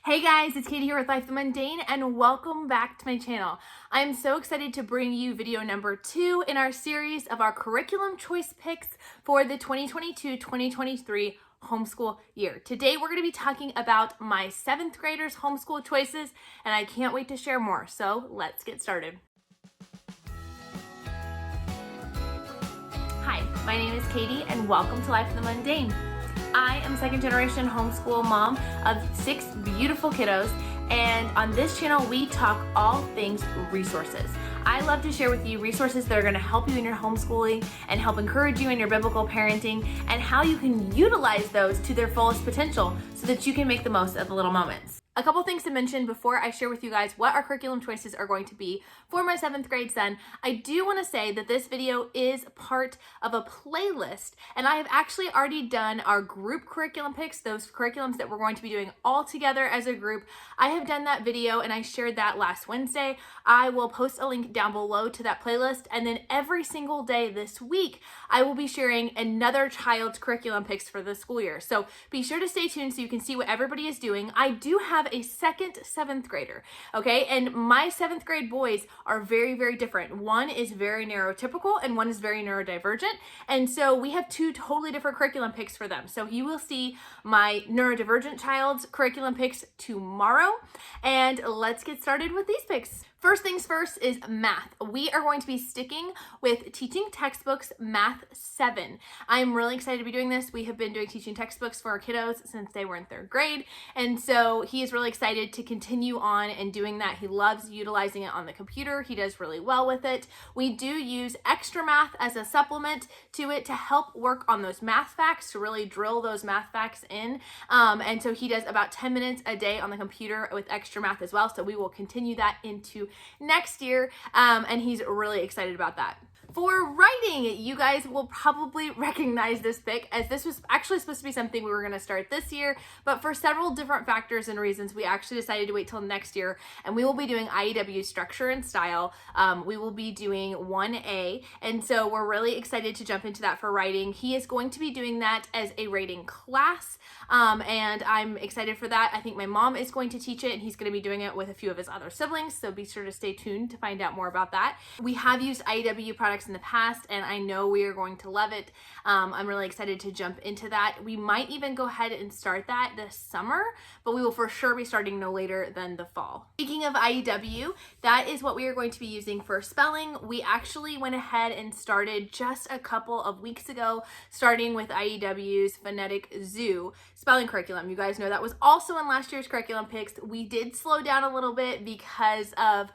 Hey guys, it's Katie here with Life the Mundane and welcome back to my channel. I'm so excited to bring you video number 2 in our series of our curriculum choice picks for the 2022-2023 homeschool year. Today we're going to be talking about my 7th graders homeschool choices and I can't wait to share more. So let's get started. Hi, my name is Katie and welcome to Life the Mundane. I am a second generation homeschool mom of 6 beautiful kiddos, and on this channel we talk all things resources. I love to share with you resources that are going to help you in your homeschooling and help encourage you in your biblical parenting and how you can utilize those to their fullest potential so that you can make the most of the little moments. A couple things to mention before I share with you guys what our curriculum choices are going to be for my 7th grade son. I do want to say that this video is part of a playlist, and I have actually already done our group curriculum picks, those curriculums that we're going to be doing all together as a group. I have done that video and I shared that last Wednesday. I will post a link down below to that playlist, and then every single day this week I will be sharing another child's curriculum picks for the school year. So be sure to stay tuned so you can see what everybody is doing. I do have a second 7th grader, okay? And my 7th grade boys are very, very different. One is very neurotypical and one is very neurodivergent. And so we have 2 totally different curriculum picks for them. So you will see my neurodivergent child's curriculum picks tomorrow. And let's get started with these picks. First things first is math. We are going to be sticking with teaching textbooks math 7. I'm really excited to be doing this. We have been doing teaching textbooks for our kiddos since they were in 3rd grade. And so he is really excited to continue on and doing that. He loves utilizing it on the computer. He does really well with it. We do use extra math as a supplement to it to help work on those math facts, to really drill those math facts in. And so he does about 10 minutes a day on the computer with extra math as well. So we will continue that into next year, and he's really excited about that. For writing, you guys will probably recognize this pick, as this was actually supposed to be something we were going to start this year, but for several different factors and reasons, we actually decided to wait till next year, and we will be doing IEW structure and style. We will be doing 1A, and so we're really excited to jump into that for writing. He is going to be doing that as a rating class, and I'm excited for that. I think my mom is going to teach it, and he's going to be doing it with a few of his other siblings, so be sure to stay tuned to find out more about that. We have used IEW products in the past, and I know we are going to love it. I'm really excited to jump into that. We might even go ahead and start that this summer, but we will for sure be starting no later than the fall. Speaking of IEW, that is what we are going to be using for spelling. We actually went ahead and started just a couple of weeks ago, starting with IEW's Phonetic Zoo spelling curriculum. You guys know that was also in last year's curriculum picks. We did slow down a little bit because of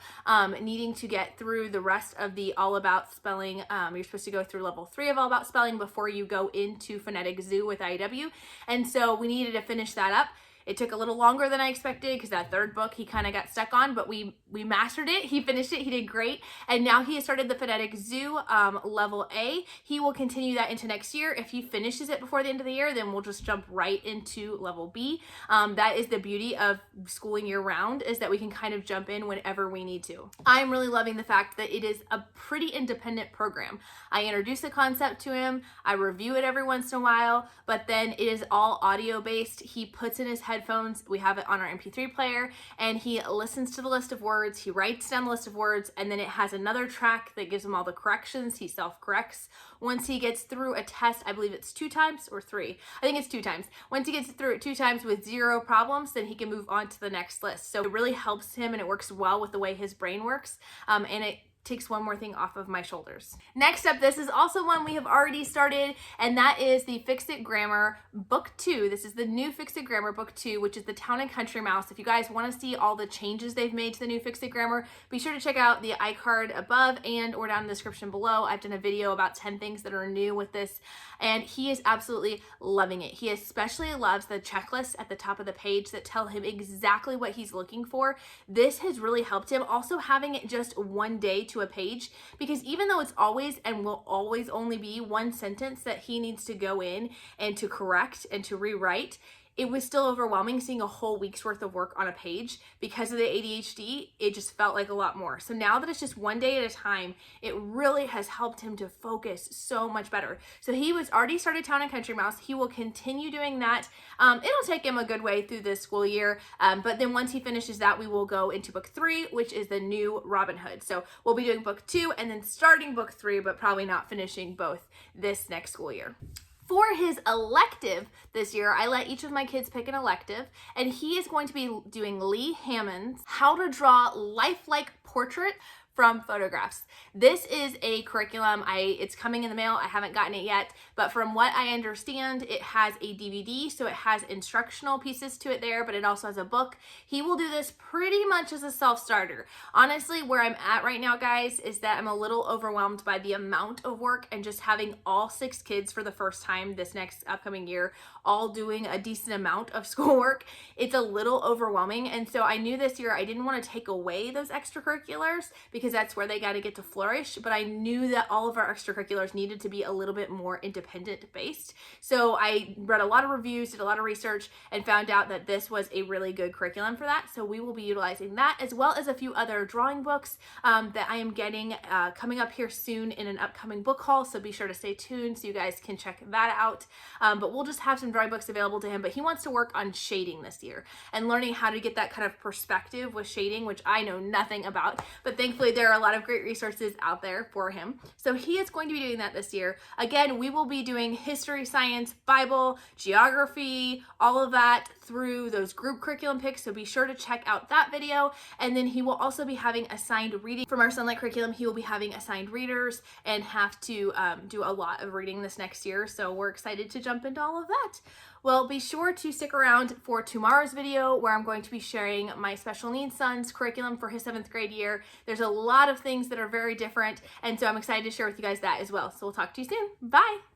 needing to get through the rest of the All About Spelling. You're supposed to go through level 3 of All About Spelling before you go into Phonetic Zoo with IEW. And so we needed to finish that up. It took a little longer than I expected because that 3rd book he kind of got stuck on, but we mastered it. He finished it. He did great. And now he has started the Phonetic Zoo level A. He will continue that into next year. If he finishes it before the end of the year, then we'll just jump right into level B. That is the beauty of schooling year round, is that we can kind of jump in whenever we need to. I'm really loving the fact that it is a pretty independent program. I introduce the concept to him. I review it every once in a while, but then it is all audio based. He puts in his headphones, we have it on our MP3 player, and he listens to the list of words, he writes down the list of words, and then it has another track that gives him all the corrections. He self-corrects. Once he gets through a test, I believe it's 2 times or 3. I think it's 2 times. Once he gets through it 2 times with 0 problems, then he can move on to the next list. So it really helps him and it works well with the way his brain works, and it takes one more thing off of my shoulders. Next up, this is also one we have already started, and that is the Fix It Grammar Book 2. This is the new Fix It Grammar Book 2, which is the Town and Country Mouse. If you guys want to see all the changes they've made to the new Fix It Grammar, be sure to check out the iCard above and or down in the description below. I've done a video about 10 things that are new with this, and he is absolutely loving it. He especially loves the checklists at the top of the page that tell him exactly what he's looking for. This has really helped him. Also having it just one day to a page, because even though it's always and will always only be one sentence that he needs to go in and to correct and to rewrite, it was still overwhelming seeing a whole week's worth of work on a page. Because of the ADHD, it just felt like a lot more. So now that it's just one day at a time, it really has helped him to focus so much better. So he was already started Town and Country Mouse. He will continue doing that. It'll take him a good way through this school year, but then once he finishes that, we will go into book 3, which is the new Robin Hood. So we'll be doing book 2 and then starting book 3, but probably not finishing both this next school year. For his elective this year, I let each of my kids pick an elective, and he is going to be doing Lee Hammond's How to Draw Lifelike Portrait from Photographs. This is a curriculum. It's coming in the mail. I haven't gotten it yet, but from what I understand, it has a DVD, so it has instructional pieces to it there, but it also has a book. He will do this pretty much as a self-starter. Honestly, where I'm at right now, guys, is that I'm a little overwhelmed by the amount of work and just having all 6 kids for the first time this next upcoming year, all doing a decent amount of schoolwork. It's a little overwhelming, and so I knew this year I didn't want to take away those extracurriculars because that's where they got to get to flourish, but I knew that all of our extracurriculars needed to be a little bit more independent based. So I read a lot of reviews, did a lot of research, and found out that this was a really good curriculum for that. So we will be utilizing that, as well as a few other drawing books that I am getting coming up here soon in an upcoming book haul, so be sure to stay tuned so you guys can check that out. But we'll just have some drawing books available to him, but he wants to work on shading this year and learning how to get that kind of perspective with shading, which I know nothing about, but thankfully there are a lot of great resources out there for him. So he is going to be doing that this year. Again, we will be doing history, science, Bible, geography, all of that through those group curriculum picks, so be sure to check out that video. And then he will also be having assigned reading from our Sunlight curriculum. He will be having assigned readers and have to do a lot of reading this next year, so we're excited to jump into all of that. Well, be sure to stick around for tomorrow's video where I'm going to be sharing my special needs son's curriculum for his 7th grade year. There's a lot of things that are very different, and so I'm excited to share with you guys that as well. So we'll talk to you soon. Bye!